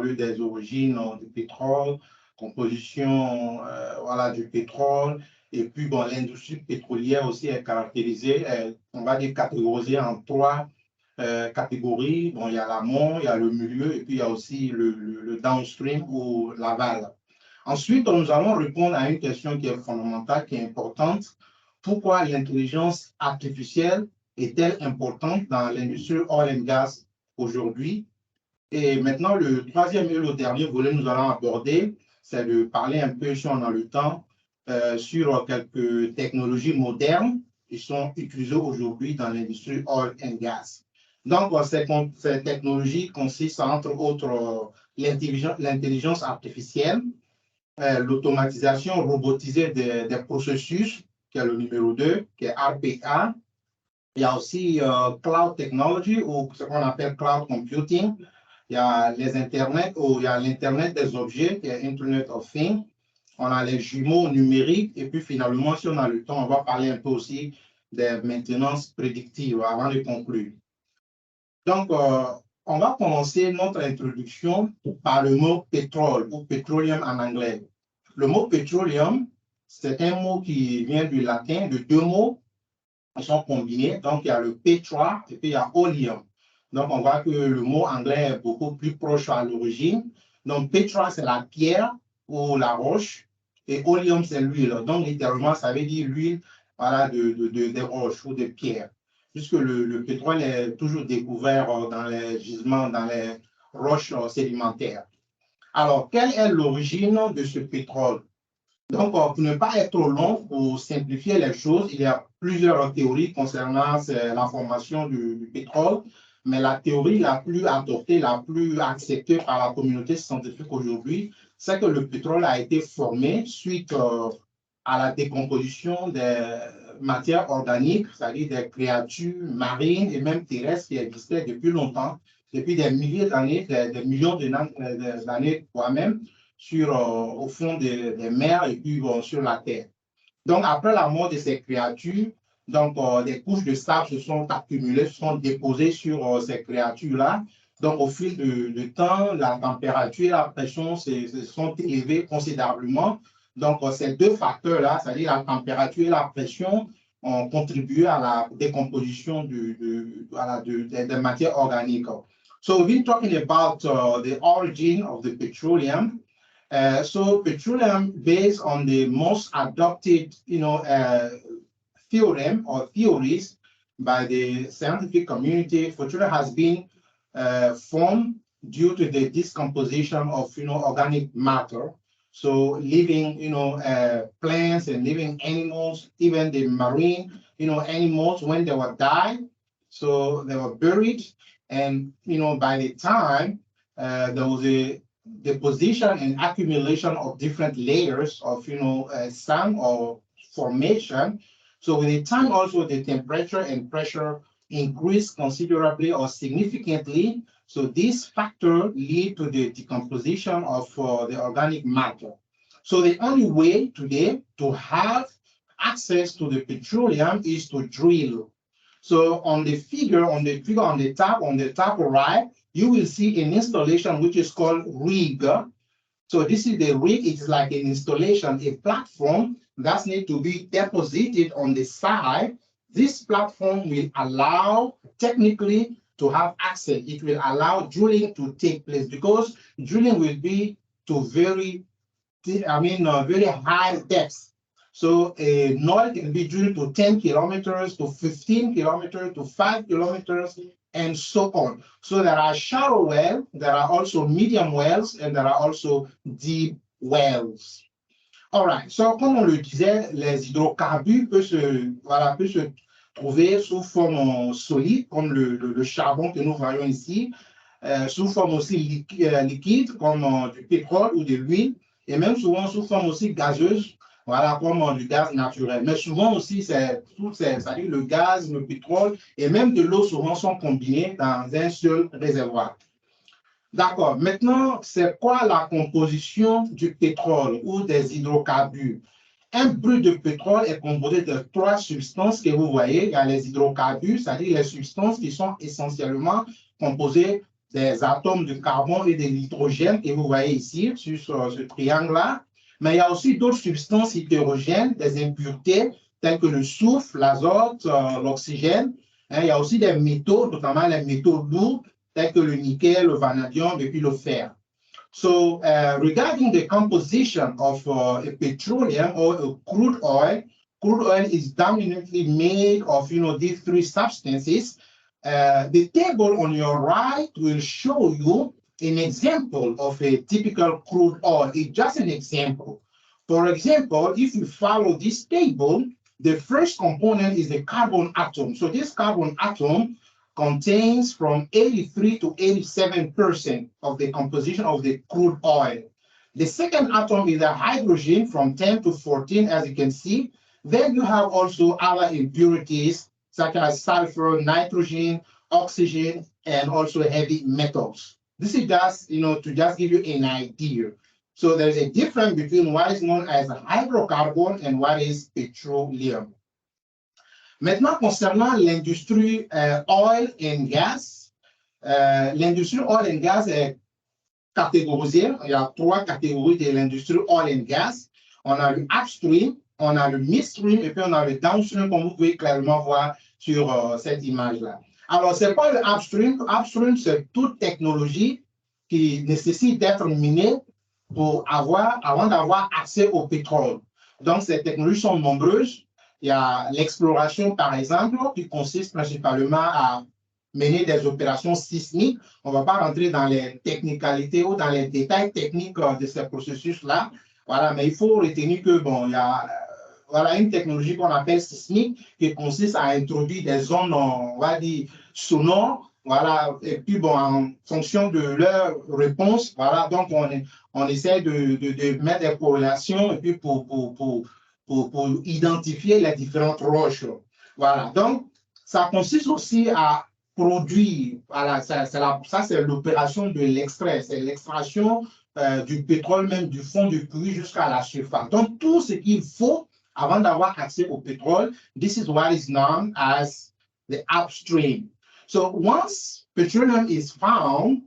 parlé des origines du pétrole, composition voilà, du pétrole. Et puis, bon, l'industrie pétrolière aussi est caractérisée, on va dire catégorisée en trois catégories. Bon, il y a l'amont, il y a le milieu, et puis il y a aussi le downstream ou l'aval. Ensuite, nous allons répondre à une question qui est fondamentale, qui est importante. Pourquoi l'intelligence artificielle est-elle importante dans l'industrie oil and gas aujourd'hui? Et maintenant, le troisième et le dernier volet que nous allons aborder, c'est de parler un peu, si on a le temps, sur quelques technologies modernes qui sont utilisées aujourd'hui dans l'industrie oil and gas. Donc, ces technologies consistent entre autres l'intelligence artificielle, l'automatisation robotisée des processus, qui est le numéro 2, qui est RPA. Il y a aussi Cloud Technology, ou ce qu'on appelle Cloud Computing. Il y a les Internet, ou il y a l'Internet des objets, qui est Internet of Things. On a les jumeaux numériques. Et puis finalement, si on a le temps, on va parler un peu aussi des maintenances prédictives avant de conclure. Donc, on va commencer notre introduction par le mot pétrole, ou petroleum en anglais. Le mot petroleum, c'est un mot qui vient du latin, de deux mots qui sont combinés. Donc, il y a le petra et puis il y a oleum. Donc, on voit que le mot anglais est beaucoup plus proche à l'origine. Donc, petra, c'est la pierre ou la roche, et oleum, c'est l'huile. Donc, littéralement, ça veut dire l'huile voilà, des roches ou des pierres. Puisque le pétrole est toujours découvert dans les gisements, dans les roches sédimentaires. Alors, quelle est l'origine de ce pétrole? Donc, pour ne pas être trop long, pour simplifier les choses, il y a plusieurs théories concernant la formation du pétrole, mais la théorie la plus adoptée, la plus acceptée par la communauté scientifique aujourd'hui, c'est que le pétrole a été formé suite à la décomposition des matières organiques, c'est-à-dire des créatures marines et même terrestres qui existaient depuis longtemps, depuis des milliers d'années, des millions d'années toi-même, au fond des mers et puis sur la terre. Donc, après la mort de ces créatures, donc, des couches de sable se sont accumulées, se sont déposées sur ces créatures-là. Donc, au fil du temps, la température et la pression se sont élevées considérablement. Donc, ces deux facteurs-là, c'est-à-dire la température et la pression, ont contribué à la décomposition des matières organiques. So, we've been talking about the origin of the petroleum. So petroleum, based on the most adopted, theorem or theories by the scientific community, petroleum has been formed due to the discomposition of, organic matter. So living, plants and living animals, even the marine, animals, when they were died, so they were buried, and by the time there was a deposition and accumulation of different layers of sand or formation. So with the time also the temperature and pressure increase considerably or significantly. So this factor lead to the decomposition of the organic matter. So the only way today to have access to the petroleum is to drill. So on the figure on the top right, you will see an installation which is called rig. So this is the rig. It's like an installation, a platform that needs to be deposited on the side. This platform will allow technically to have access. It will allow drilling to take place because drilling will be to very high depths. So a node can be drilled to 10 kilometers, to 15 kilometers, to 5 kilometers, and so on. So there are shallow wells, there are also medium wells, and there are also deep wells. All right, so comme on le disait, les hydrocarbures peuvent se trouver sous forme solide, comme le charbon que nous voyons ici, sous forme aussi liquide, comme du pétrole ou de l'huile, et même souvent sous forme aussi gazeuse, voilà, comme du gaz naturel. Mais souvent aussi, c'est-à-dire le gaz, le pétrole et même de l'eau souvent sont combinés dans un seul réservoir. D'accord. Maintenant, c'est quoi la composition du pétrole ou des hydrocarbures? Un brut de pétrole est composé de trois substances que vous voyez. Il y a les hydrocarbures, c'est-à-dire les substances qui sont essentiellement composées des atomes de carbone et de l'hydrogène que vous voyez ici sur ce triangle-là. Mais il y a aussi d'autres substances hétérogènes, des impuretés telles que le soufre, l'azote, l'oxygène. Il y a aussi des métaux, notamment les métaux lourds, tels que le nickel, le vanadium et puis le fer. So, regarding the composition of a petroleum or a crude oil is dominantly made of, these three substances. The table on your right will show you an example of a typical crude oil. It's just an example. For example, if you follow this table, the first component is the carbon atom. So this carbon atom contains from 83 to 87% of the composition of the crude oil. The second atom is the hydrogen from 10 to 14, as you can see. Then you have also other impurities such as sulfur, nitrogen, oxygen, and also heavy metals. This is just, to just give you an idea. So there's a difference between what is known as hydrocarbon and what is petroleum. Maintenant, concernant l'industrie oil and gas, l'industrie oil and gas est catégorisée. Il y a trois catégories de l'industrie oil and gas. On a le upstream, on a le midstream et puis on a le downstream, comme vous pouvez clairement voir sur cette image-là. Alors, ce n'est pas le upstream. Upstream, c'est toute technologie qui nécessite d'être minée avant d'avoir accès au pétrole. Donc, ces technologies sont nombreuses. Il y a l'exploration, par exemple, qui consiste principalement à mener des opérations sismiques. On ne va pas rentrer dans les technicalités ou dans les détails techniques de ces processus-là. Voilà, mais il faut retenir que, bon, il y a une technologie qu'on appelle sismique qui consiste à introduire des zones, on va dire, sonores. Voilà, et puis, bon, en fonction de leur réponse, voilà, donc on essaie de mettre des corrélations et puis pour identifier les différentes roches. Voilà, donc ça consiste aussi à produire, voilà, ça c'est l'opération de l'extrait, c'est l'extraction du pétrole, même du fond du puits jusqu'à la surface. Donc tout ce qu'il faut avant d'avoir accès au pétrole, this is what is known as the upstream. So once petroleum is found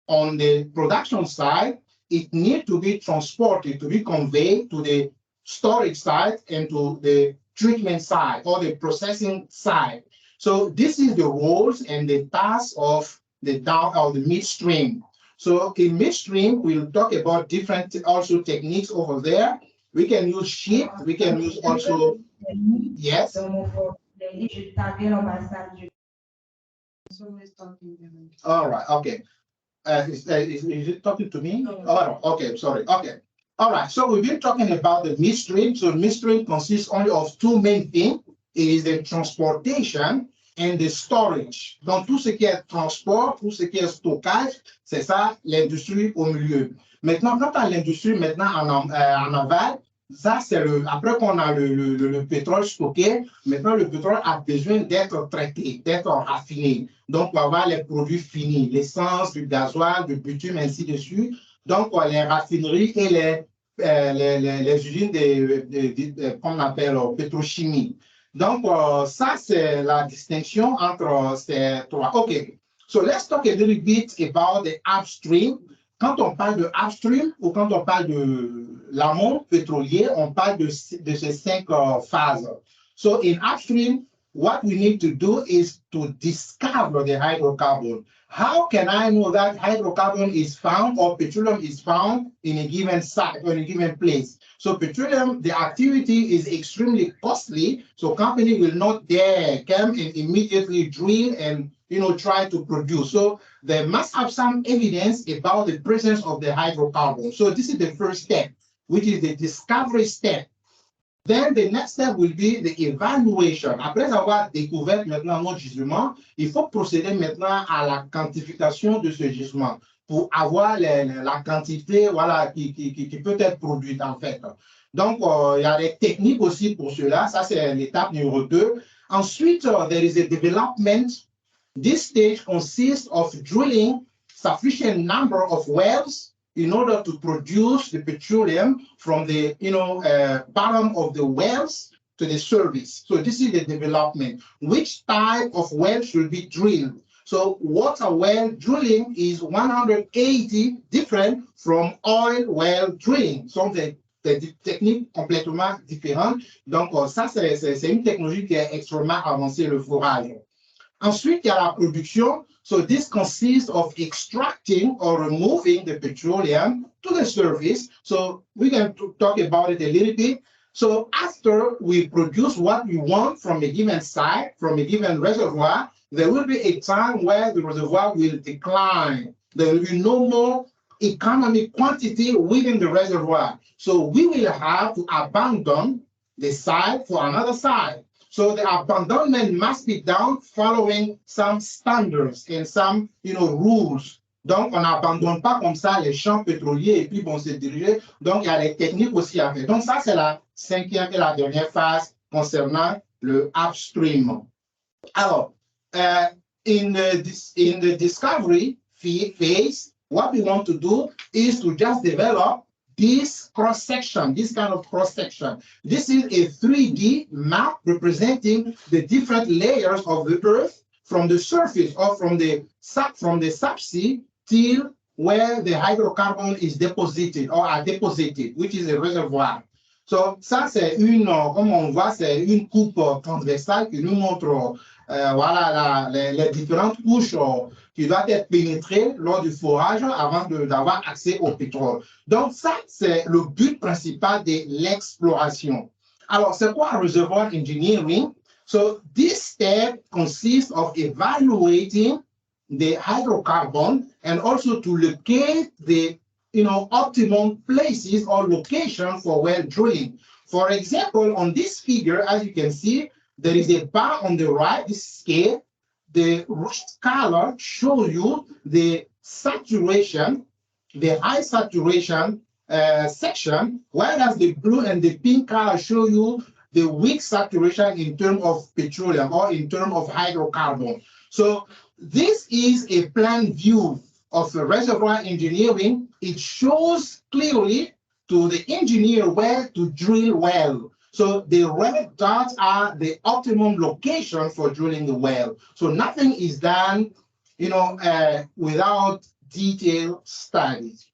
on the production side, it needs to be transported, to be conveyed to the storage side and to the treatment side or the processing side. So this is the roles and the tasks of the midstream. So in midstream, we'll talk about different also techniques over there. We can use ship, we can use also, yes. All right, okay. Is it talking to me? Oh, okay, sorry, okay. All right, so we've been talking about the midstream. So midstream consists only of two main things. It is the transportation and the storage. Donc, tout ce qui est transport, tout ce qui est stockage, c'est ça l'industrie au milieu. Maintenant, quant à l'industrie maintenant en aval, ça c'est après qu'on a le pétrole stocké, maintenant le pétrole a besoin d'être traité, d'être raffiné. Donc, on va avoir les produits finis, l'essence, du gasoil, du bitume, ainsi de suite. Donc, les raffineries et les usines qu'on appelle pétrochimie. Donc, ça, c'est la distinction entre ces trois. OK. So, let's talk a little bit about the upstream. Quand on parle de upstream ou quand on parle de l'amont pétrolier, on parle de ces cinq phases. So, in upstream, what we need to do is to discover the hydrocarbon. How can I know that hydrocarbon is found or petroleum is found in a given site or in a given place? So petroleum, the activity is extremely costly, so company will not dare come and immediately drill and try to produce. So they must have some evidence about the presence of the hydrocarbon. So this is the first step, which is the discovery step. Then the next step will be the evaluation. Après avoir découvert maintenant notre gisement, il faut procéder maintenant à la quantification de ce gisement pour avoir la quantité qui peut être produite en fait. Donc, il y a des techniques aussi pour cela. Ça, c'est l'étape numéro 2. Ensuite, there is a development. This stage consists of drilling sufficient number of wells in order to produce the petroleum from the bottom of the wells to the surface. So this is the development. Which type of well should be drilled? So water well drilling is 180 different from oil well drilling. Sont des techniques complètement différentes. Donc, ça, c'est une technologie qui est extrêmement avancée, le forage. Ensuite, il y a la production. So this consists of extracting or removing the petroleum to the surface. So we can talk about it a little bit. So after we produce what we want from a given site, from a given reservoir, there will be a time where the reservoir will decline. There will be no more economic quantity within the reservoir. So we will have to abandon the site for another site. So the abandonment must be done following some standards and some, rules. Donc, on n'abandonne pas comme ça les champs pétroliers et puis bon, se diriger. Donc, il y a des techniques aussi à faire. Donc, ça, c'est la cinquième et la dernière phase concernant le upstream. Alors, in the discovery phase, what we want to do is to just develop this cross-section, this kind of cross-section. This is a 3D map representing the different layers of the earth from the surface or from the subsea till where the hydrocarbon is deposited or are deposited, which is a reservoir. So, ça, c'est comme on voit, c'est une coupe transversale qui nous montre voilà, les différentes couches qui doivent être pénétrées lors du forage avant d'avoir accès au pétrole. Donc, ça, c'est le but principal de l'exploration. Alors, c'est quoi reservoir engineering? So, this step consists of evaluating the hydrocarbon and also to locate the optimum places or location for well drilling. For example, on this figure, as you can see, there is a bar on the right, this scale. The red color shows you the saturation, the high saturation section, whereas the blue and the pink color show you the weak saturation in terms of petroleum or in terms of hydrocarbon. So this is a plan view of the reservoir engineering. It shows clearly to the engineer where to drill well. So the red dots are the optimum location for drilling the well. So nothing is done, without detailed studies.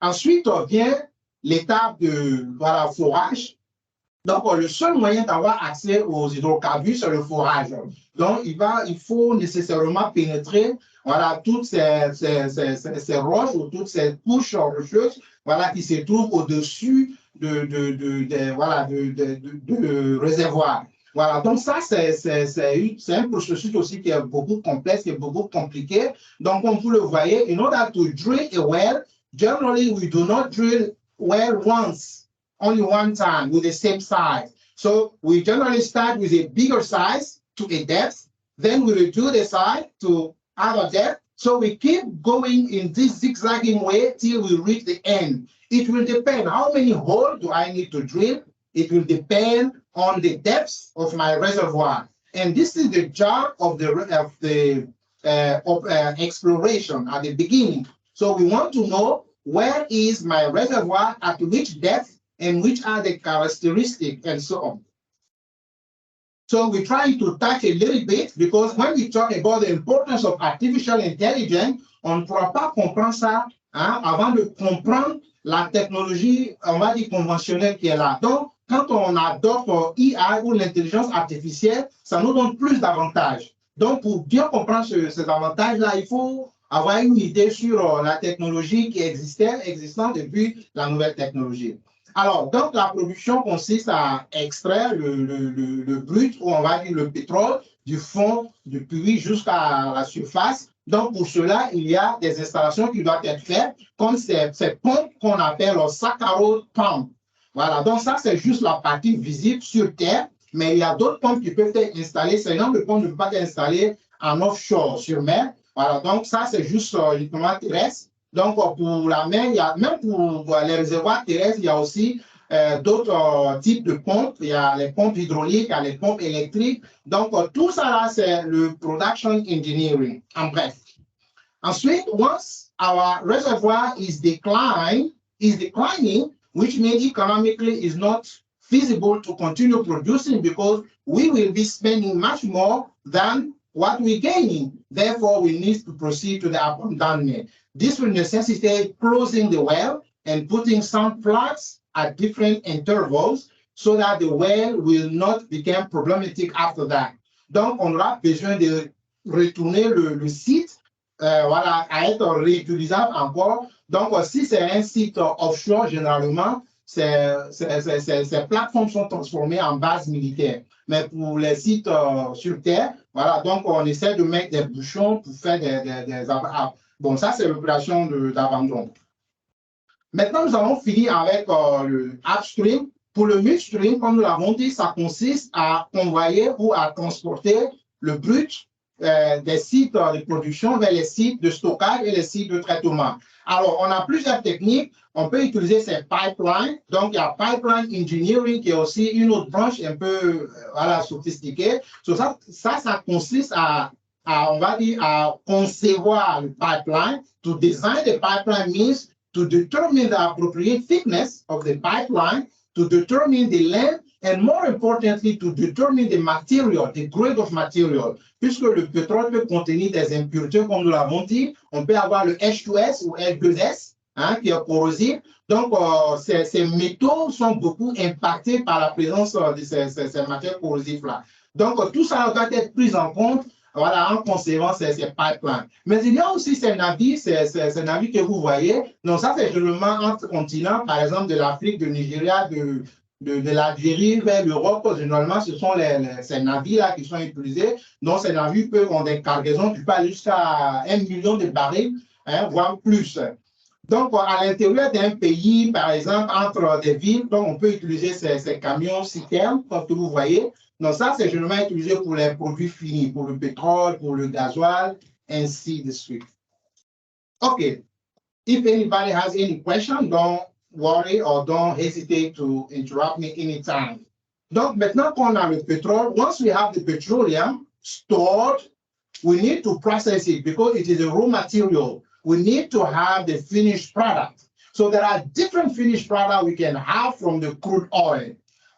Ensuite, vient l'étape de forage. Donc, le seul moyen d'avoir accès aux hydrocarbures, c'est le forage. Donc, il faut nécessairement pénétrer toutes ces roches ou toutes ces couches rocheuses qui se trouvent au-dessus de réservoirs. Voilà, donc ça, c'est un processus aussi qui est beaucoup complexe, qui est beaucoup compliqué. Donc, comme vous le voyez, in order to drill a well, generally, we do not drill well once, only one time with the same size. So we generally start with a bigger size to a depth, then we reduce the size to other depth. So we keep going in this zigzagging way till we reach the end. It will depend how many holes do I need to drill. It will depend on the depth of my reservoir. And this is the job of the exploration at the beginning. So we want to know where is my reservoir, at which depth, and which are the characteristics, and so on. So we try to touch a little bit, because when we talk about the importance of artificial intelligence, on ne pourra pas comprendre ça avant de comprendre la technologie, on va dire, conventionnelle qui est là. Donc, quand on adopte IA ou l'intelligence artificielle, ça nous donne plus d'avantages. Donc, pour bien comprendre ces avantages-là, il faut avoir une idée sur la technologie qui existante depuis la nouvelle technologie. Alors, donc, la production consiste à extraire le brut, ou on va dire le pétrole, du fond du puits jusqu'à la surface. Donc, pour cela, il y a des installations qui doivent être faites, comme ces pompes qu'on appelle Saccharose pump. Voilà, donc ça, c'est juste la partie visible sur Terre, mais il y a d'autres pompes qui peuvent être installées. Ce genre de pompe ne peut pas être installée en offshore, sur mer. Voilà, donc ça, c'est juste uniquement terrestre. Donc, pour la mer, même pour les réservoirs terrestres, il y a aussi d'autres types de pompes. Il y a les pompes hydrauliques, il y a les pompes électriques. Donc, tout ça là, c'est le production engineering, en bref. Ensuite, once our reservoir is declining, which means economically is not feasible to continue producing because we will be spending much more than what we're gaining. Therefore, we need to proceed to the abandonment. This will necessitate closing the well and putting some plugs at different intervals so that the well will not become problematic after that. Donc, on aura besoin de retourner le site voilà, à être réutilisable encore. Donc, si c'est un site offshore, généralement, ces plateformes sont transformées en base militaire. Mais pour les sites sur Terre, voilà, donc on essaie de mettre des bouchons pour faire des bon, ça, c'est l'opération d'abandon. Maintenant, nous allons finir avec le upstream. Pour le midstream, comme nous l'avons dit, ça consiste à convoyer ou à transporter le brut des sites de production vers les sites de stockage et les sites de traitement. Alors, on a plusieurs techniques. On peut utiliser ces pipelines. Donc, il y a pipeline engineering qui est aussi une autre branche un peu voilà, sophistiquée. So, ça consiste on va dire, à concevoir le pipeline. To design the pipeline means to determine the appropriate thickness of the pipeline, to determine the length, and more importantly, to determine the material, the grade of material. Puisque le pétrole peut contenir des impuretés, comme nous l'avons dit, on peut avoir le H2S ou H2S, hein, qui est corrosif. Donc, ces métaux sont beaucoup impactés par la présence de ces matières corrosives-là. Donc, tout ça doit être pris en compte voilà, en concevant ces pipelines. Mais il y a aussi ces navires que vous voyez. Donc, ça, c'est généralement entre continents, par exemple, de l'Afrique, du Nigeria, de l'Algérie vers l'Europe. Généralement, ce sont ces navires-là qui sont utilisés. Donc, ces navires peuvent avoir des cargaisons qui peuvent jusqu'à 1 million de barils, hein, voire plus. Donc, à l'intérieur d'un pays, par exemple, entre des villes, donc on peut utiliser ces camions citernes, comme vous voyez. Donc, ça, c'est généralement utilisé pour les produits finis, pour le pétrole, pour le gasoil, ainsi de suite. OK. If anybody has any question, don't worry or don't hesitate to interrupt me anytime. Donc, maintenant qu'on a le pétrole, once we have the petroleum stored, we need to process it because it is a raw material. We need to have the finished product. So there are different finished products we can have from the crude oil.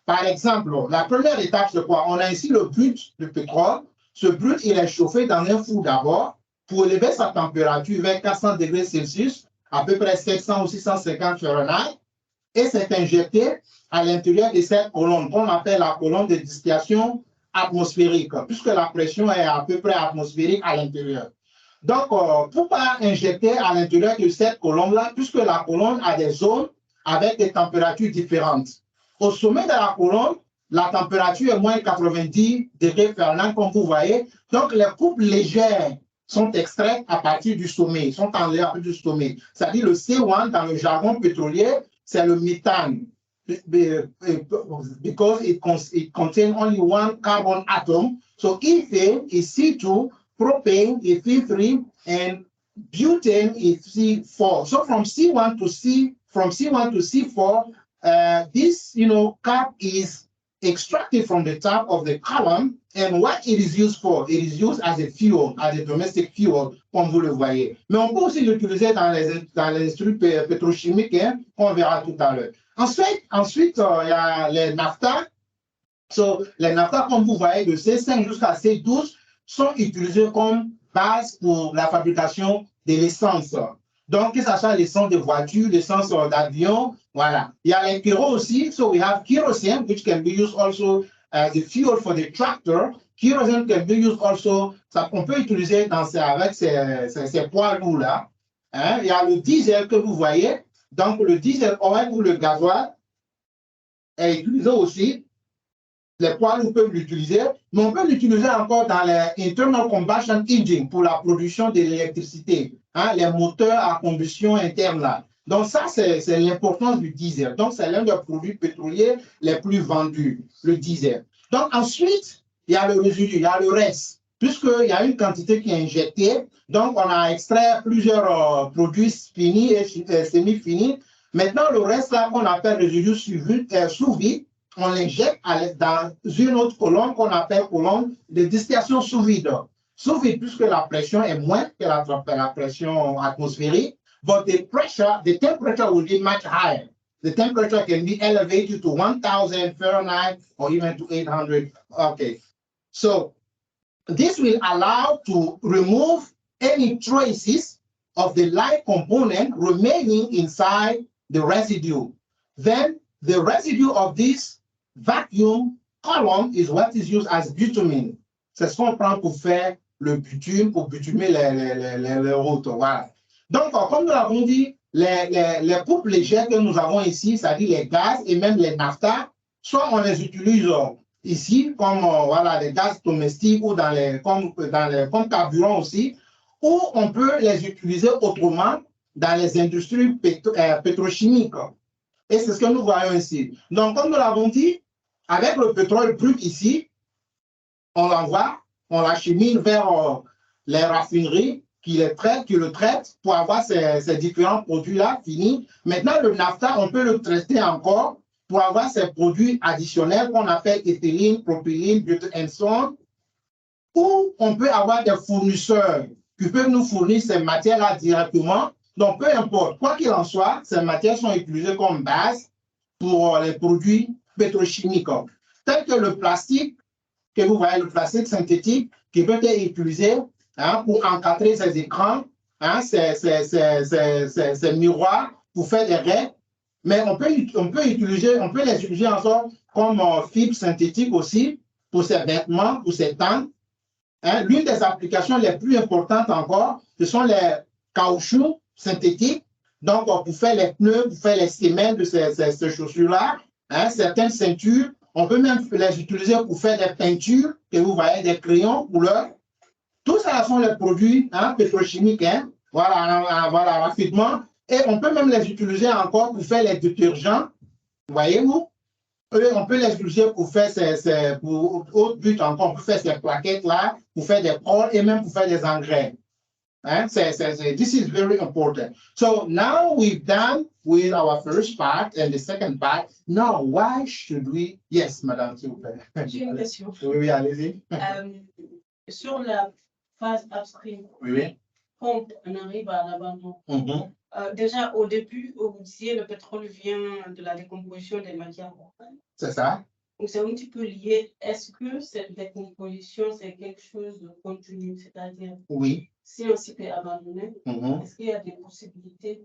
Par exemple, la première étape, c'est quoi? On a ici le brut de pétrole. Ce brut, il est chauffé dans un four d'abord pour élever sa température vers 400 degrés Celsius, à peu près 700 ou 650 Fahrenheit, et c'est injecté à l'intérieur de cette colonne qu'on appelle la colonne de distillation atmosphérique, puisque la pression est à peu près atmosphérique à l'intérieur. Donc, pourquoi injecter à l'intérieur de cette colonne-là, puisque la colonne a des zones avec des températures différentes. Au sommet de la colonne, la température est moins 90 degrés Fahrenheit, comme vous voyez. Donc, les coupes légères sont extraites à partir du sommet, sont enlevées à partir du sommet. C'est-à-dire le C1 dans le jargon pétrolier, c'est le méthane. Because it contains only one carbon atom. So, ethane is C2, propane is C3, and butane is C4. So, from C1 to C4, this, cap is extracted from the top of the column, and what it is used for, it is used as a fuel, as a domestic fuel, comme vous le voyez. Mais on peut aussi l'utiliser dans les industries pétrochimiques, hein, qu'on verra tout à l'heure. Ensuite, il y a les naphtha. So, les naphtha, comme vous voyez, de C5 jusqu'à C12, sont utilisés comme base pour la fabrication de l'essence. Donc, que ce soit l'essence de voiture, l'essence d'avion, voilà. Il y a les kéros aussi. So, we have kerosene, which can be used also as the fuel for the tractor. Kerosene can be used also, ça qu'on peut utiliser avec ces poids lourds-là. Hein? Il y a le diesel que vous voyez. Donc, le diesel oil ou le gasoil est utilisé aussi. Les poids lourds peuvent l'utiliser, mais on peut l'utiliser encore dans les internal combustion engine pour la production de l'électricité, hein, les moteurs à combustion interne là. Donc ça, c'est l'importance du diesel. Donc c'est l'un des produits pétroliers les plus vendus, le diesel. Donc ensuite, il y a le résidu, il y a le reste, puisqu'il y a une quantité qui est injectée. Donc on a extrait plusieurs produits finis et semi-finis. Maintenant, le reste là qu'on appelle résidu sous vide, on l'injecte dans une autre colonne qu'on appelle colonne de distillation sous vide. Sous vide, puisque la pression est moins que la pression atmosphérique, but the temperature will be much higher. The temperature can be elevated to 1000 Fahrenheit or even to 800. Okay. So, this will allow to remove any traces of the light component remaining inside the residue. Then the residue of this vacuum column is what is used as bitumen. C'est ce qu'on prend pour faire le bitume, pour bitumer les routes. Voilà. Donc, comme nous l'avons dit, les coupes légères que nous avons ici, c'est-à-dire les gaz et même les naphta, soit on les utilise ici comme voilà, les gaz domestiques ou comme carburant aussi, ou on peut les utiliser autrement dans les industries pétrochimiques. Et c'est ce que nous voyons ici. Donc, comme nous l'avons dit, avec le pétrole brut ici, on l'envoie, on l'achemine vers les raffineries qui le traitent pour avoir ces différents produits-là finis. Maintenant, le naphta, on peut le traiter encore pour avoir ces produits additionnels qu'on appelle éthylène, propylène, butane, ou on peut avoir des fournisseurs qui peuvent nous fournir ces matières-là directement. Donc, peu importe, quoi qu'il en soit, ces matières sont utilisées comme base pour les produits pétrochimiques, tels que le plastique, que vous voyez, le plastique synthétique, qui peut être utilisé pour encadrer ces écrans, ces miroirs, pour faire des raies. Mais on peut les utiliser encore comme fibres synthétiques aussi, pour ces vêtements, pour ces tentes. L'une des applications les plus importantes encore, ce sont les caoutchoucs synthétiques. Donc, pour faire les pneus, pour faire les semelles de ces chaussures-là, certaines ceintures, on peut même les utiliser pour faire des peintures, que vous voyez, des crayons, couleurs. Tout ça sont les produits pétrochimiques, voilà, rapidement. Et on peut même les utiliser encore pour faire les détergents, voyez-vous. On peut les utiliser pour faire pour autre but encore, pour faire ces plaquettes-là, pour faire des cols et même pour faire des engrais. This is very important. So now we've done with our first part and the second part. Now, why should we? Yes, madame, s'il vous plaît. J'ai une question. Oui, allez-y. Sur la phase upstream, Oui. quand on arrive à l'abandon, déjà au début, vous disiez le pétrole vient de la décomposition des matières organiques. C'est ça. Donc c'est un petit peu lié. Est-ce que cette décomposition, c'est quelque chose de continu? C'est-à-dire, oui, si un site est abandonné, est-ce qu'il y a des possibilités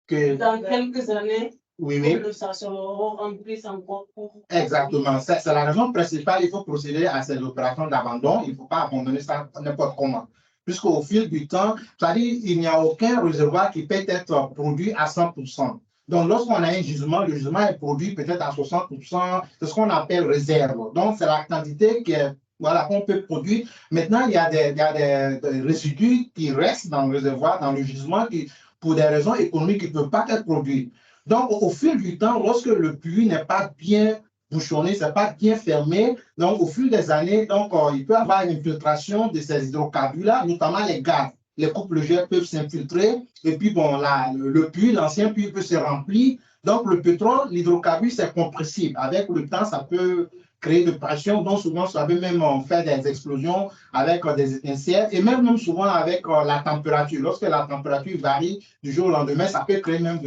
que dans quelques années, oui. ça se remplisse encore pour... Exactement. C'est la raison principale. Il faut procéder à ces opérations d'abandon. Il ne faut pas abandonner ça n'importe comment. Puisqu'au fil du temps, c'est-à-dire il n'y a aucun réservoir qui peut être produit à 100%. Donc, lorsqu'on a un gisement, le gisement est produit peut-être à 60%. C'est ce qu'on appelle réserve. Donc, c'est la quantité qu'on peut produire. Maintenant, il y a des résidus qui restent dans le réservoir, dans le gisement, qui, pour des raisons économiques, qui ne peuvent pas être produits. Donc, au fil du temps, lorsque le puits n'est pas bien bouchonné, c'est pas bien fermé, donc au fil des années, donc, il peut y avoir une infiltration de ces hydrocarbures-là, notamment les gaz. Les coupes légères peuvent s'infiltrer, et puis bon, le puits, l'ancien puits peut se remplir. Donc, le pétrole, l'hydrocarbure, c'est compressible. Avec le temps, ça peut créer de pression, donc souvent, ça peut même faire des explosions avec des étincelles, et même souvent avec la température. Lorsque la température varie du jour au lendemain, ça peut créer même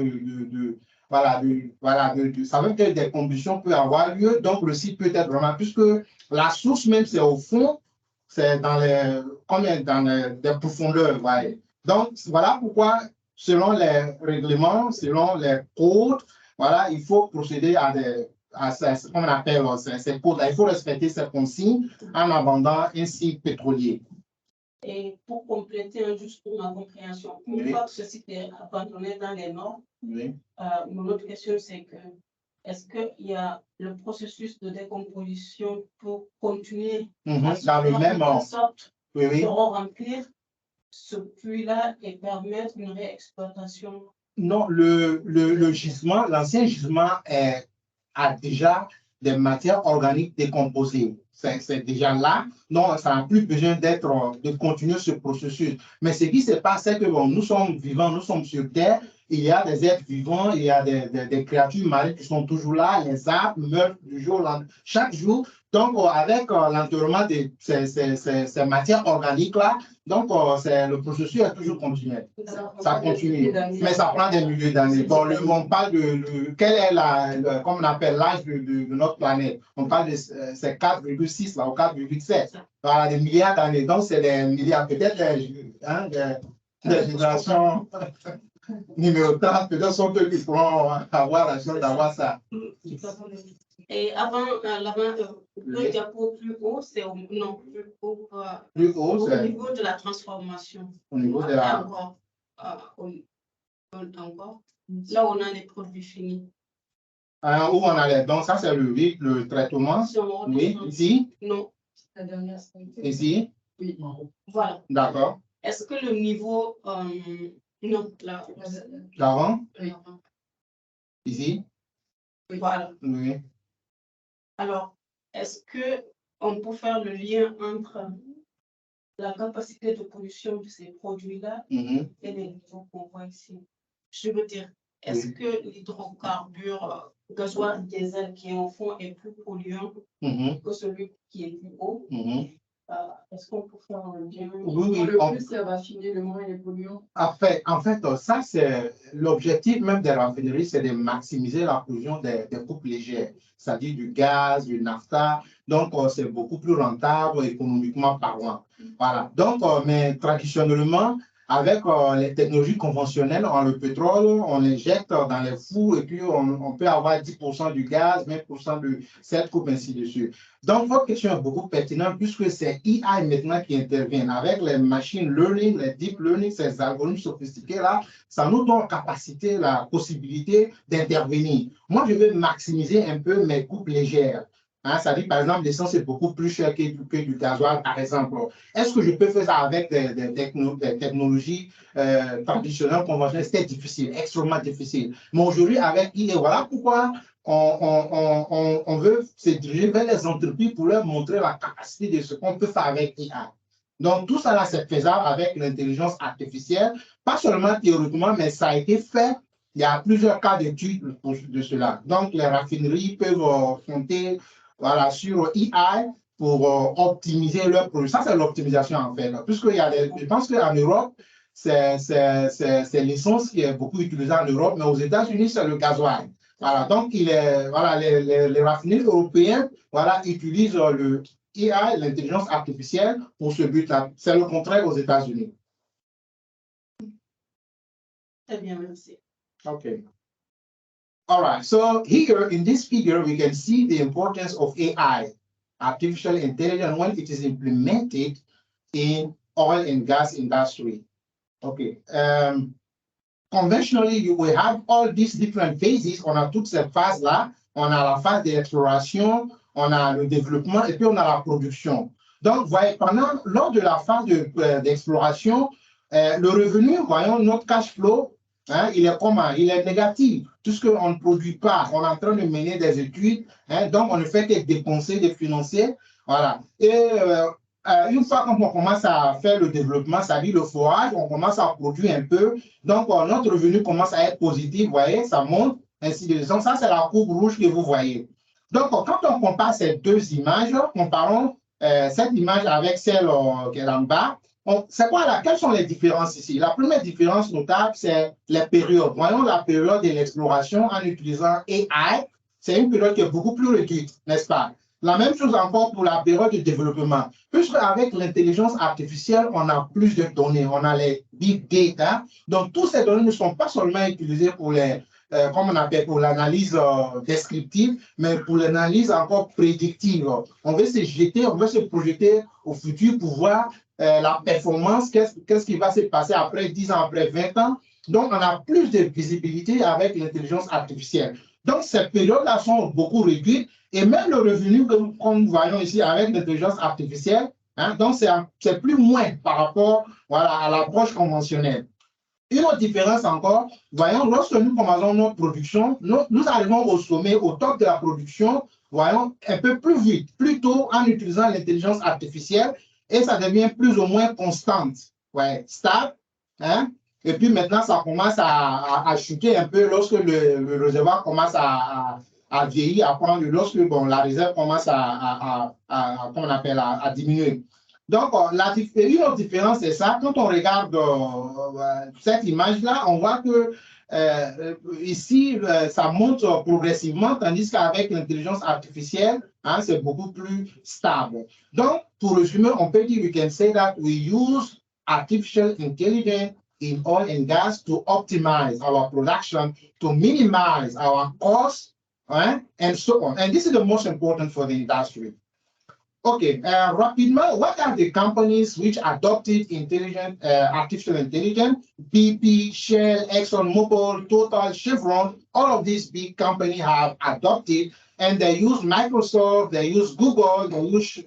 ça veut dire que des combustions peuvent avoir lieu, donc le site peut être vraiment, puisque la source même, c'est au fond, c'est dans des profondeurs. Voyez. Donc, voilà pourquoi, selon les règlements, selon les codes, voilà, il faut procéder à ce qu'on appelle ces codes. Il faut respecter ces consignes en abandonnant un site pétrolier. Et pour compléter juste pour ma compréhension, une fois que ce site est abandonné dans les normes, mon autre question c'est que est-ce qu'il y a le processus de décomposition pour continuer dans le même sorte de remplir ce puits-là et permettre une réexploitation? Non, le gisement, l'ancien gisement a déjà des matières organiques décomposées. C'est déjà là, donc ça n'a plus besoin de continuer ce processus. Mais ce qui se passe, c'est que bon, nous sommes vivants, nous sommes sur Terre, il y a des êtres vivants, il y a des créatures marines qui sont toujours là, les arbres meurent du jour au lendemain, chaque jour. Donc, avec l'enterrement de ces matières organiques-là, donc le processus est toujours continuel. Ça continue, mais ça prend des milliers d'années. Bon, on parle quel est comme on appelle l'âge de notre planète. On parle de c'est 4,6 ou 4,7. Voilà, des milliards d'années. Donc, c'est des milliards, peut-être des générations numérotantes, peut-être sont eux qui pourront avoir la chance d'avoir ça. Et avant, le diapo plus haut, c'est au niveau de la transformation. Au niveau de la... Encore, là, on a les produits finis. Où on a les... Donc, ça, c'est le traitement. Oui, ici. Non. Ici. Oui. Voilà. D'accord. Est-ce que le niveau... non, là. L'avant. Ici. Voilà. Oui. Alors, est-ce qu'on peut faire le lien entre la capacité de production de ces produits-là et les niveaux qu'on voit ici? Je veux dire, est-ce que l'hydrocarbure gasoil diesel qui est en fond est plus polluant que celui qui est plus haut? Est-ce qu'on peut faire un lien? Oui, le plus c'est raffiné, le moins il est polluant. En fait, ça, c'est l'objectif même des raffineries, c'est de maximiser la production des coupes légères, c'est-à-dire du gaz, du naphtha. Donc, c'est beaucoup plus rentable économiquement parlant. Voilà. Donc, mais traditionnellement, avec les technologies conventionnelles, le pétrole, on l'injecte dans les fours et puis on peut avoir 10% du gaz, 20% de cette coupe, ainsi de suite. Donc, votre question est beaucoup pertinente puisque c'est AI maintenant qui intervient avec les machine learning, les deep learning, ces algorithmes sophistiqués-là, ça nous donne capacité, la possibilité d'intervenir. Moi, je veux maximiser un peu mes coupes légères. Ça dit, par exemple, l'essence est beaucoup plus cher que du gasoil, par exemple. Est-ce que je peux faire ça avec des technologies traditionnelles, conventionnelles? C'était difficile, extrêmement difficile. Mais aujourd'hui, avec IA, voilà pourquoi on veut se diriger vers les entreprises pour leur montrer la capacité de ce qu'on peut faire avec IA. Donc, tout ça, là, c'est faisable avec l'intelligence artificielle, pas seulement théoriquement, mais ça a été fait. Il y a plusieurs cas d'études de cela. Donc, les raffineries peuvent compter sur AI pour optimiser leurs produits. Ça, c'est l'optimisation, en fait. Puisqu'il y a je pense qu'en Europe, c'est l'essence qui est beaucoup utilisée en Europe, mais aux États-Unis, c'est le gasoil. Voilà, donc les raffineries européens utilisent le AI, l'intelligence artificielle, pour ce but-là. C'est le contraire aux États-Unis. Très bien, merci. Okay. All right, so here in this figure, we can see the importance of AI, artificial intelligence, when it is implemented in oil and gas industry. Okay. Conventionally, you will have all these different phases. On a toutes ces phases-là. On a la phase d'exploration, on a le développement et puis on a la production. Donc, voyez, lors de la phase d'exploration, le revenu, voyons, notre cash flow, il est comment? Il est négatif, puisqu'on ne produit pas, on est en train de mener des études, donc on ne fait que dépenser des financiers. Voilà. Et une fois qu'on commence à faire le développement, c'est-à-dire le forage, on commence à produire un peu, donc notre revenu commence à être positif, vous voyez, ça monte, ainsi de suite. Donc, ça, c'est la courbe rouge que vous voyez. Donc, quand on compare ces deux images, comparons cette image avec celle qui est en bas, c'est quoi là? Quelles sont les différences ici? La première différence notable, c'est les périodes. Voyons la période de l'exploration en utilisant AI. C'est une période qui est beaucoup plus réduite, n'est-ce pas? La même chose encore pour la période de développement. Puisque avec l'intelligence artificielle, on a plus de données, on a les big data. Donc, toutes ces données ne sont pas seulement utilisées pour comme on appelle, pour l'analyse descriptive, mais pour l'analyse encore prédictive. On veut se jeter, on veut se projeter au futur pour voir la performance, qu'est-ce qui va se passer après 10 ans, après 20 ans. Donc, on a plus de visibilité avec l'intelligence artificielle. Donc, ces périodes-là sont beaucoup réduites et même le revenu que nous voyons ici avec l'intelligence artificielle, donc c'est plus moins par rapport à l'approche conventionnelle. Une autre différence encore, voyons, lorsque nous commençons notre production, nous arrivons au sommet, au top de la production, voyons, un peu plus vite, plutôt en utilisant l'intelligence artificielle et ça devient plus ou moins constante, stable. Et puis maintenant, ça commence à chuter un peu lorsque le réservoir commence à vieillir, à prendre, lorsque bon, la réserve commence comment on appelle, à diminuer. Donc, une autre différence, c'est ça. Quand on regarde cette image-là, on voit que ici, ça monte progressivement, tandis qu'avec l'intelligence artificielle, hein, c'est beaucoup plus stable. Donc, pour résumer, on peut dire, we can say that we use artificial intelligence in oil and gas to optimize our production, to minimize our costs, right? And so on. And this is the most important for the industry. Okay, rapidement, what are the companies which adopted artificial intelligence? BP, Shell, ExxonMobil, Total, Chevron, all of these big companies have adopted, and they use Microsoft, they use Google, they use,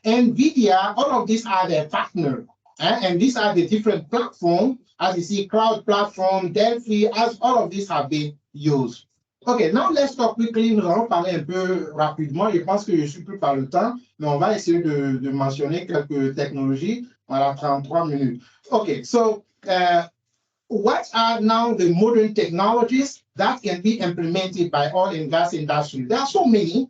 NVIDIA, all of these are their partners. And these are the different platforms, as you see, cloud platform, Delphi, as all of these have been used. Okay, now let's talk quickly. Nous allons parler un peu rapidement. Je pense que je suis plus par le temps, mais on va essayer de mentionner quelques technologies. Voilà, 33 minutes. Okay, so what are now the modern technologies that can be implemented by oil and gas industry? There are so many.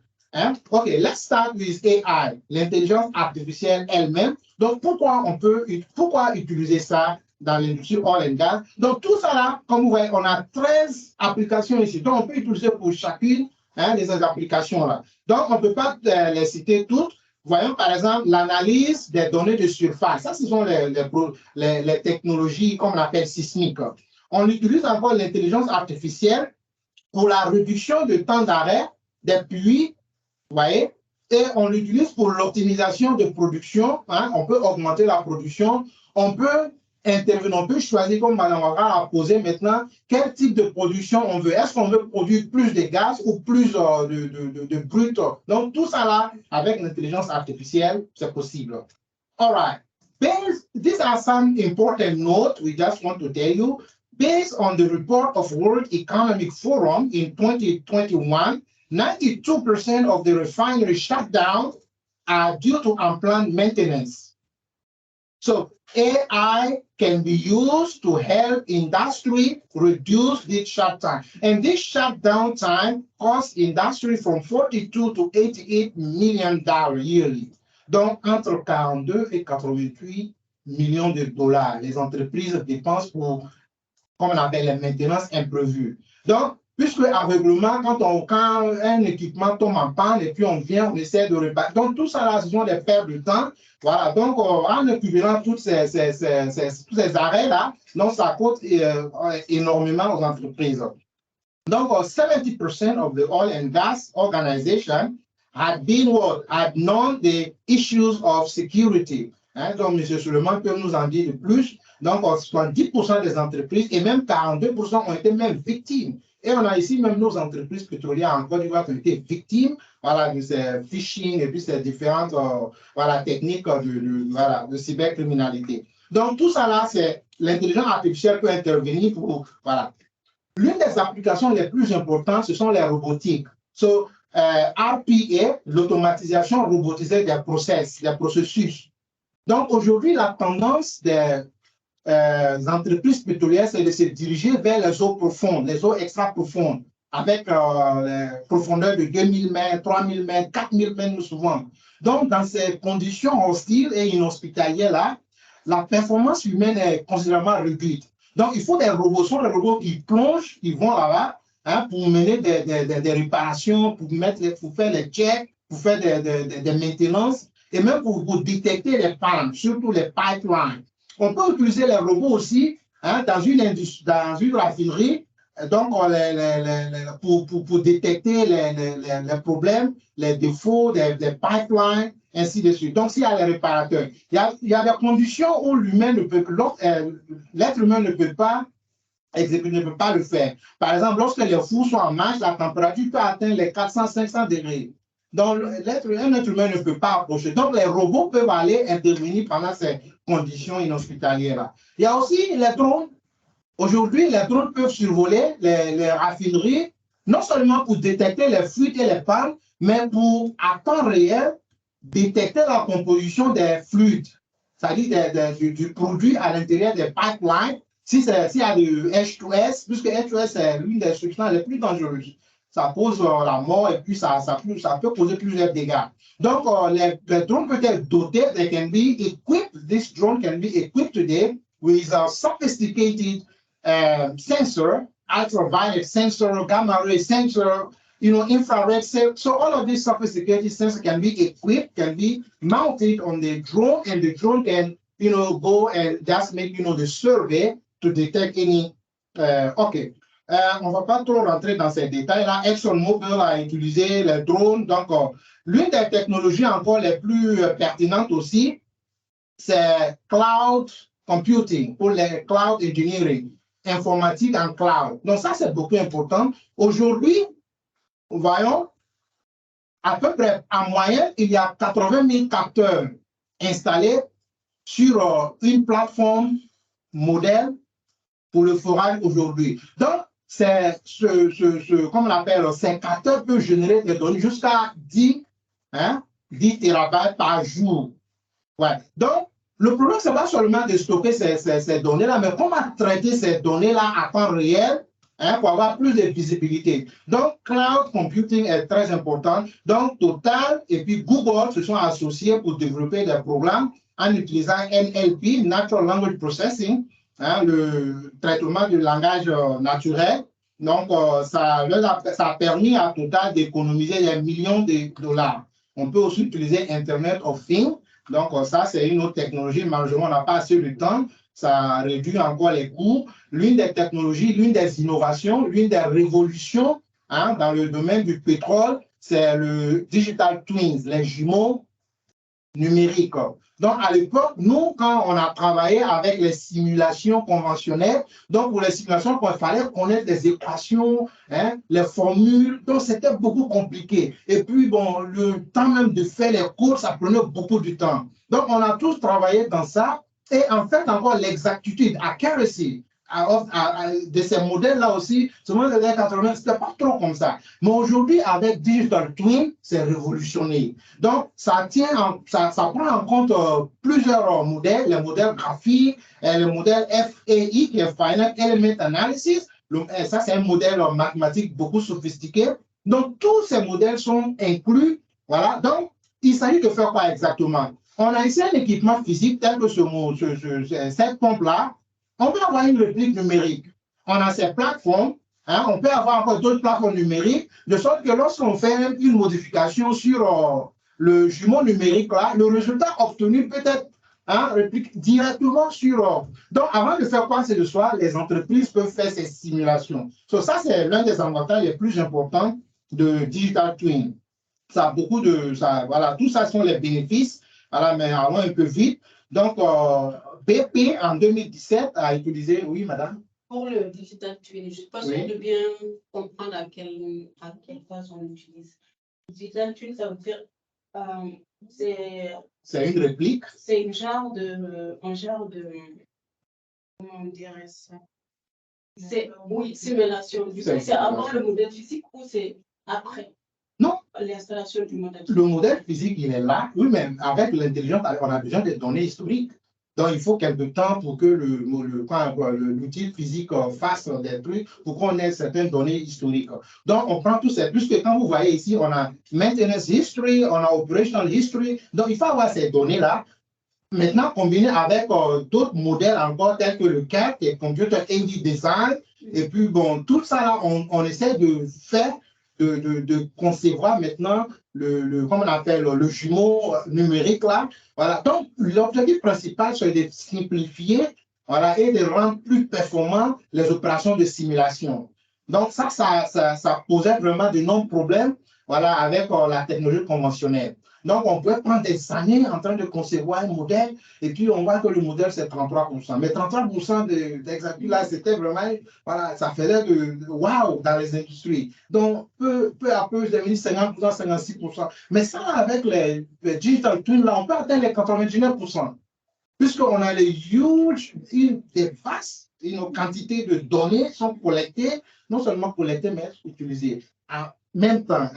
Okay, let's start with AI, l'intelligence artificielle elle-même. Donc, pourquoi utiliser ça dans l'industrie oil and gas? Donc, tout ça là, comme vous voyez, on a 13 applications ici. Donc, on peut utiliser pour chacune de ces applications-là. Donc, on ne peut pas les citer toutes. Voyons, par exemple, l'analyse des données de surface. Ça, ce sont les technologies qu'on appelle sismiques. On utilise encore l'intelligence artificielle pour la réduction du temps d'arrêt des pluies, vous voyez, et on l'utilise pour l'optimisation de production. Hein, on peut augmenter la production. On peut intervenir, on peut choisir, comme Mme Ouattara a posé maintenant, quel type de production on veut. Est-ce qu'on veut produire plus de gaz ou plus de brut? Donc, tout ça là, avec l'intelligence artificielle, c'est possible. All right. These are some important notes we just want to tell you. Based on the report of World Economic Forum in 2021, 92% of the refinery shutdowns are due to unplanned maintenance. So AI can be used to help industry reduce this shutdown. And this shutdown time costs industry from $42 to $88 million yearly. Donc, entre 42 et 88 millions de dollars, les entreprises dépensent pour, comme on appelle, les maintenances imprévues. Donc, puisque aveuglement, quand un équipement tombe en panne et puis on vient, on essaie de réparer. Donc, tout ça là, ce sont des pertes de temps. Voilà, donc en accumulant tous ces arrêts-là, donc ça coûte énormément aux entreprises. Donc, 70% of the oil and gas organization had known the issues of security. Hein, donc, M. Suleiman peut nous en dire de plus. Donc, 70% des entreprises et même 42% ont été même victimes. Et on a ici même nos entreprises pétrolières en Côte d'Ivoire qui ont été victimes, voilà, de ces phishing et puis ces différentes techniques de cybercriminalité. Donc, tout ça là, c'est l'intelligence artificielle peut intervenir pour, voilà. L'une des applications les plus importantes, ce sont les robotiques. So, RPA, l'automatisation robotisée des processus. Donc, aujourd'hui, la tendance des entreprises pétrolières, c'est de se diriger vers les eaux profondes, les eaux extra profondes, avec les profondeurs de 2000 mètres, 3000 mètres, 4000 mètres souvent. Donc, dans ces conditions hostiles et inhospitalières-là, la performance humaine est considérablement réduite. Donc, il faut des robots, ce sont des robots qui plongent, qui vont là-bas, hein, pour mener des réparations, pour faire les checks, pour faire des maintenances, et même pour détecter les pannes, surtout les pipelines. On peut utiliser les robots aussi, hein, dans une raffinerie, donc pour détecter les problèmes, les défauts des pipelines, ainsi de suite. Donc, s'il y a les réparateurs, il y a des conditions où l'être humain ne peut pas exécuter, ne peut pas le faire. Par exemple, lorsque les fours sont en marche, la température peut atteindre les 400-500 degrés. Donc, un être humain ne peut pas approcher. Donc, les robots peuvent aller intervenir pendant ces conditions inhospitalières-là. Il y a aussi les drones. Aujourd'hui, les drones peuvent survoler les raffineries, non seulement pour détecter les fuites et les pannes, mais pour, à temps réel, détecter la composition des fluides, c'est-à-dire du produit à l'intérieur des pipelines, s'il y a du H2S, puisque H2S c'est l'une des substances les plus dangereuses. Ça cause la mort et puis ça peut causer plusieurs dégâts. Donc, les drones peuvent être dotés, they can be equipped, this drone can be equipped today with a sophisticated sensor, ultraviolet sensor, gamma ray sensor, infrared sensor. So all of these sophisticated sensors can be equipped, can be mounted on the drone, and the drone can, go and just make, the survey to detect any. OK. On ne va pas trop rentrer dans ces détails-là. ExxonMobil a utilisé les drones. Donc, l'une des technologies encore les plus pertinentes aussi, c'est cloud computing ou les cloud engineering, informatique en cloud. Donc, ça, c'est beaucoup important. Aujourd'hui, voyons, à peu près en moyenne, il y a 80 000 capteurs installés sur une plateforme modèle pour le forage aujourd'hui. Donc, c'est comme on l'appelle, ces capteurs peuvent générer des données jusqu'à 10 terabytes par jour. Ouais. Donc, le problème, ce n'est pas seulement de stocker ces données-là, mais comment traiter ces données-là à temps réel pour avoir plus de visibilité. Donc, cloud computing est très important. Donc, Total et puis Google se sont associés pour développer des programmes en utilisant NLP, Natural Language Processing, le traitement du langage naturel. Donc, ça a permis à Total d'économiser des millions de dollars. On peut aussi utiliser Internet of Things. Donc, ça, c'est une autre technologie. Malheureusement, on n'a pas assez de temps. Ça réduit encore les coûts. L'une des technologies, l'une des innovations, l'une des révolutions dans le domaine du pétrole, c'est le Digital Twins, les jumeaux numériques. Donc, à l'époque, nous, quand on a travaillé avec les simulations conventionnelles, donc pour les simulations, il fallait connaître les équations, les formules, donc c'était beaucoup compliqué. Et puis, bon, le temps même de faire les cours, ça prenait beaucoup de temps. Donc, on a tous travaillé dans ça. Et en fait, encore l'exactitude, accuracy de ces modèles-là aussi, souvent les années 80, ce n'était pas trop comme ça. Mais aujourd'hui, avec Digital Twin, c'est révolutionné. Donc, ça prend en compte plusieurs modèles, les modèles graphiques, le modèle FAI, qui est Finite Element Analysis. Ça, c'est un modèle mathématique beaucoup sophistiqué. Donc, tous ces modèles sont inclus. Voilà. Donc, il s'agit de faire quoi exactement? On a ici un équipement physique tel que cette pompe-là. On peut avoir une réplique numérique. On a ces plateformes. On peut avoir encore d'autres plateformes numériques, de sorte que lorsqu'on fait une modification sur le jumeau numérique, là, le résultat obtenu peut être réplique directement sur. Donc, avant de faire quoi que ce soit, les entreprises peuvent faire ces simulations. Ça, c'est l'un des avantages les plus importants de Digital Twin. Ça a beaucoup de. Voilà, tout ça sont les bénéfices. Voilà, mais allons un peu vite. Donc, BP, en 2017, a utilisé... Oui, madame? Pour le Digital Twin, je ne suis pas sûre de bien comprendre à quelle phase on l'utilise. Digital Twin, ça veut dire... c'est une réplique? C'est un genre de... Comment on dirait ça? Oui, simulation. C'est avant le modèle physique ou c'est après? Non. L'installation du modèle. Le modèle physique, il est là. Oui, mais avec l'intelligence, on a besoin de données historiques. Donc, il faut quelque temps pour que l'outil physique fasse des trucs, pour qu'on ait certaines données historiques. Donc, on prend tous ces... Puisque quand vous voyez ici, on a maintenance history, on a operational history. Donc, il faut avoir ces données-là. Maintenant, combinées avec d'autres modèles encore, tels que le CAD, et Computer Aided Design. Et puis, bon, tout ça, là, on essaie de faire... De concevoir maintenant comment on appelle, le jumeau numérique là. Voilà. Donc, l'objectif principal, c'est de simplifier, voilà, et de rendre plus performants les opérations de simulation. Donc, ça posait vraiment de nombreux problèmes, voilà, avec la technologie conventionnelle. Donc, on peut prendre des années en train de concevoir un modèle, et puis on voit que le modèle, c'est 33%. Mais 33% d'exactitude, là, c'était vraiment, voilà, ça faisait de wow dans les industries. Donc, peu à peu, j'ai mis 50%, 56%. Mais ça, avec les Digital Twins, là, on peut atteindre les 99%. Puisqu'on a les des vastes quantités de données sont collectées, non seulement collectées, mais utilisées en même temps,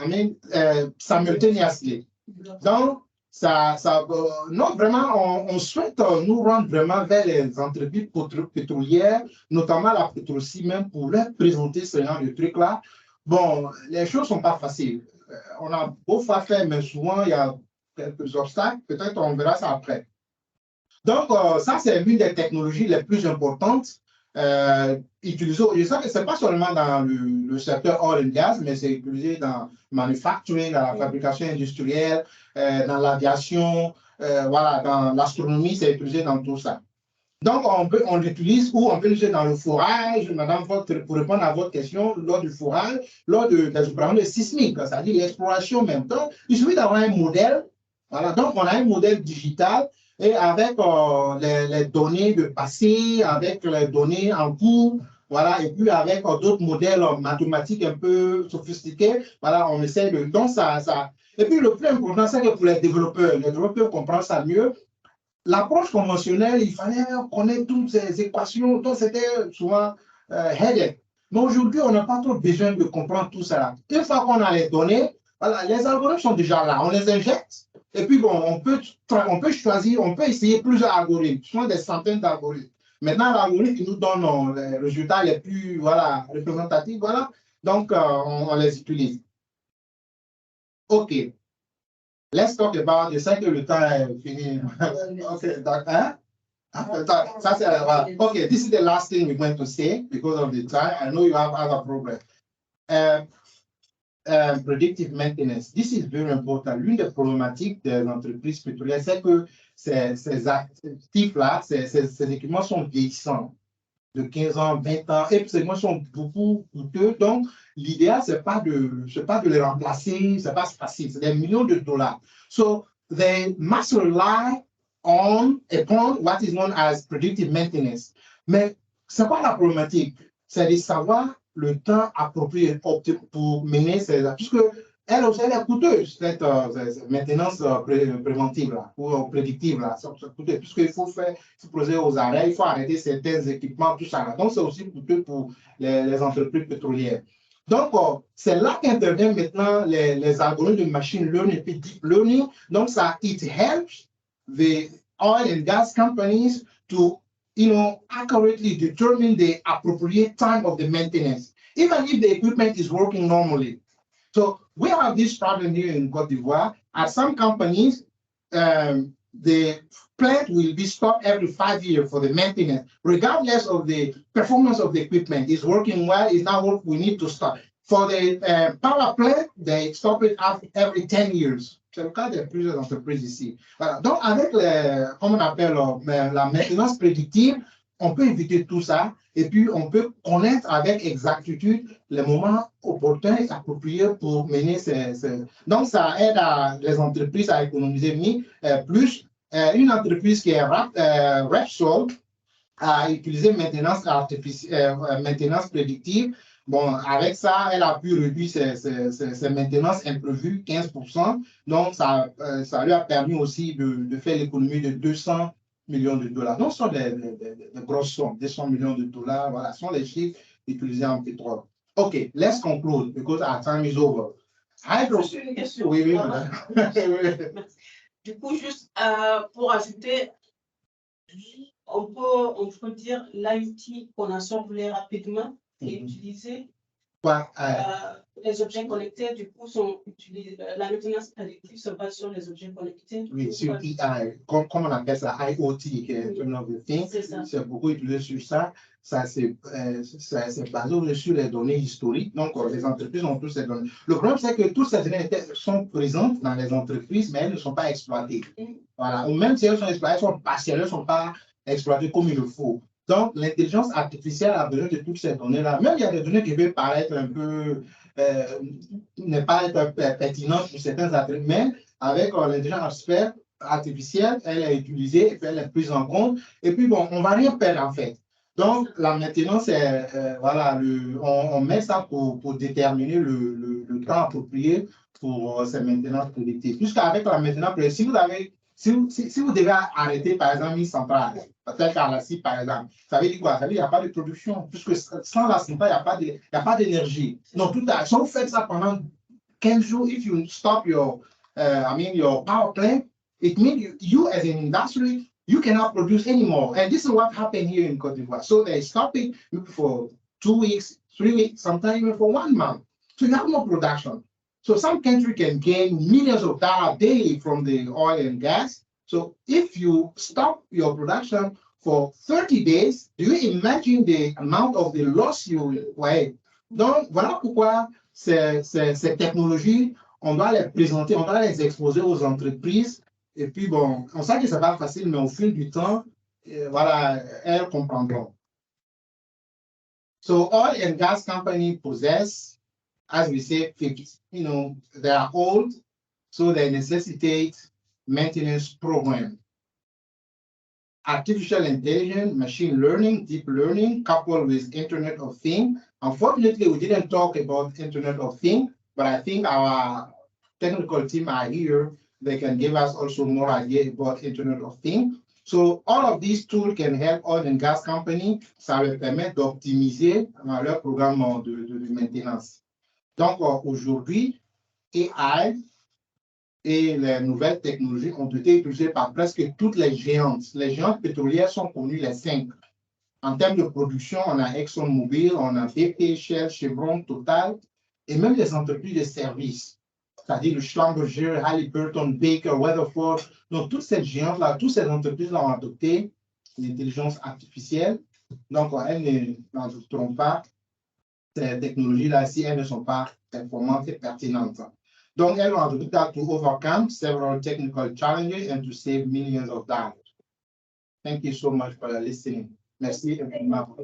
simultaneously. Donc, non, vraiment, on souhaite nous rendre vraiment vers les entreprises pétrolières, notamment la Petroci même, pour leur présenter ce genre de trucs-là. Bon, les choses ne sont pas faciles. On a beau faire, mais souvent, il y a quelques obstacles. Peut-être on verra ça après. Donc, ça, c'est l'une des technologies les plus importantes utilisées. Je sais que ce n'est pas seulement dans le secteur oil and gas, mais c'est utilisé dans le manufacturing, dans la fabrication industrielle, dans l'aviation, voilà, dans l'astronomie, c'est utilisé dans tout ça. Donc, on l'utilise ou on peut l'utiliser dans le forage, madame, pour répondre à votre question, lors du forage, lors des opérations sismiques, c'est-à-dire l'exploration même. Donc, il suffit d'avoir un modèle. Voilà, donc on a un modèle digital et avec les données de passé, avec les données en cours, voilà, et puis avec d'autres modèles mathématiques un peu sophistiqués, voilà, on essaie de... Donc, Et puis, le plus important, c'est que pour les développeurs comprennent ça mieux. L'approche conventionnelle, il fallait connaître toutes ces équations, donc c'était souvent headache. Mais aujourd'hui, on n'a pas trop besoin de comprendre tout ça. Une fois qu'on a les données, voilà, les algorithmes sont déjà là, on les injecte, et puis bon, on peut choisir, on peut essayer plusieurs algorithmes, souvent des centaines d'algorithmes. Maintenant, l'algorithme qui nous donne les résultats les plus voilà, représentatifs, voilà, donc on les utilise. OK. Let's talk about, je sais que le temps est fini. OK, d'accord. Okay, this is the last thing we're going to say because of the time. I know you have other programs. Predictive maintenance. This is very important. L'une des problématiques des entreprises pétrolières, c'est que ces actifs-là, ces équipements sont vieillissants de 15 ans, 20 ans, et ces équipements sont beaucoup coûteux. Donc, l'idéal, ce n'est pas de les remplacer, ce n'est pas facile, c'est des millions de dollars. So, they must rely upon what is known as predictive maintenance. Mais ce n'est pas la problématique, c'est de savoir le temps approprié pour mener ces actions. Puisque elle aussi, elle est coûteuse, cette maintenance préventive là, ou prédictive là, c'est coûteux, puisqu'il faut poser aux arrêts, il faut arrêter certains équipements, tout ça là. Donc, c'est aussi coûteux pour les entreprises pétrolières. Donc, c'est là qu'interviennent maintenant les algorithmes de machine learning et deep learning. Donc, ça, it helps the oil and gas companies to, accurately determine the appropriate time of the maintenance, even if the equipment is working normally. So we have this problem here in Cote d'Ivoire. At some companies, the plant will be stopped every 5 years for the maintenance, regardless of the performance of the equipment. It's working well, it's not working, we need to stop. For the power plant, they stop it every 10 years. C'est le cas de plusieurs entreprises ici. Voilà. Donc, avec comme on appelle la maintenance prédictive, on peut éviter tout ça et puis on peut connaître avec exactitude les moments opportuns et appropriés pour mener Donc, ça aide les entreprises à économiser plus. Une entreprise qui est Repsol a utilisé maintenance prédictive. Bon, avec ça, elle a pu réduire ses maintenances imprévues 15%. Donc, ça lui a permis aussi de faire l'économie de 200 millions de dollars. Donc, ce sont des grosses sommes, 200 millions de dollars. Voilà, ce sont les chiffres utilisés en pétrole. OK, let's conclude because our time is over. Une question. Oui. Du coup, juste pour ajouter, on peut dire l'IoT qu'on a survolé rapidement et utilisé. Les objets connectés, du coup, sont utilisés. La maintenance prédictive se base sur les objets connectés. Oui, sur AI, comme on appelle ça, IoT, qui est une autre thing. C'est beaucoup utilisé sur ça. Ça, c'est basé sur les données historiques. Donc, les entreprises ont toutes ces données. Le problème, c'est que toutes ces données sont présentes dans les entreprises, mais elles ne sont pas exploitées. Voilà. Ou même si elles sont exploitées, elles sont partielles, elles ne sont pas exploitées comme il le faut. Donc, l'intelligence artificielle a besoin de toutes ces données-là. Même il y a des données qui peuvent paraître un peu, ne pas être pertinentes pour certains athlètes, mais avec l'intelligence artificielle, elle est utilisée et puis elle est prise en compte. Et puis, bon, on ne va rien perdre en fait. Donc, la maintenance, voilà, on met ça pour déterminer le temps approprié pour ces maintenances prédictives. Puisqu'avec la maintenance prédictive, si vous devez arrêter, par exemple, une centrale, peut-être à la CIP, par exemple, ça veut dire quoi? Ça veut dire qu'il n'y a pas de production, puisque sans la centrale, il n'y a pas d'énergie. Donc, si vous faites ça pendant 15 jours, if you stop your power plant, it means you as an industry, you cannot produce anymore. And this is what happened here in Cote d'Ivoire. So they stop it for 2 weeks, 3 weeks, sometimes even for 1 month. So you have no production. So some country can gain millions of dollars daily from the oil and gas. So if you stop your production for 30 days, do you imagine the amount of the loss you will have? Donc, voilà pourquoi ces technologies, on doit les présenter, on doit les exposer aux entreprises. Et puis, bon, on sait que ce n'est pas facile, mais au fil du temps, voilà, elles comprendront. So, oil and gas companies possess, as we say, you know, they are old, so they necessitate maintenance program. Artificial intelligence, machine learning, deep learning, coupled with Internet of Things. Unfortunately, we didn't talk about Internet of Things, but I think our technical team are here. They can give us also more ideas about Internet of Things. So all of these tools can help oil and gas companies. Ça leur permet d'optimiser leur programme de maintenance. Donc aujourd'hui, AI et les nouvelles technologies ont été utilisées par presque toutes les géantes. Les géantes pétrolières sont connues les 5. En termes de production, on a ExxonMobil, on a BP, Shell, Chevron, Total, et même les entreprises de services, c'est-à-dire le Schlumberger, Halliburton, Baker, Weatherford. Donc, toutes ces géantes-là, toutes ces entreprises-là ont adopté l'intelligence artificielle. Donc, elles n'adopteront pas ces technologies-là si elles ne sont pas performantes et pertinentes. Donc, elles ont adopté that to overcome several technical challenges and to save millions of dollars. Thank you so much for listening. Merci infiniment.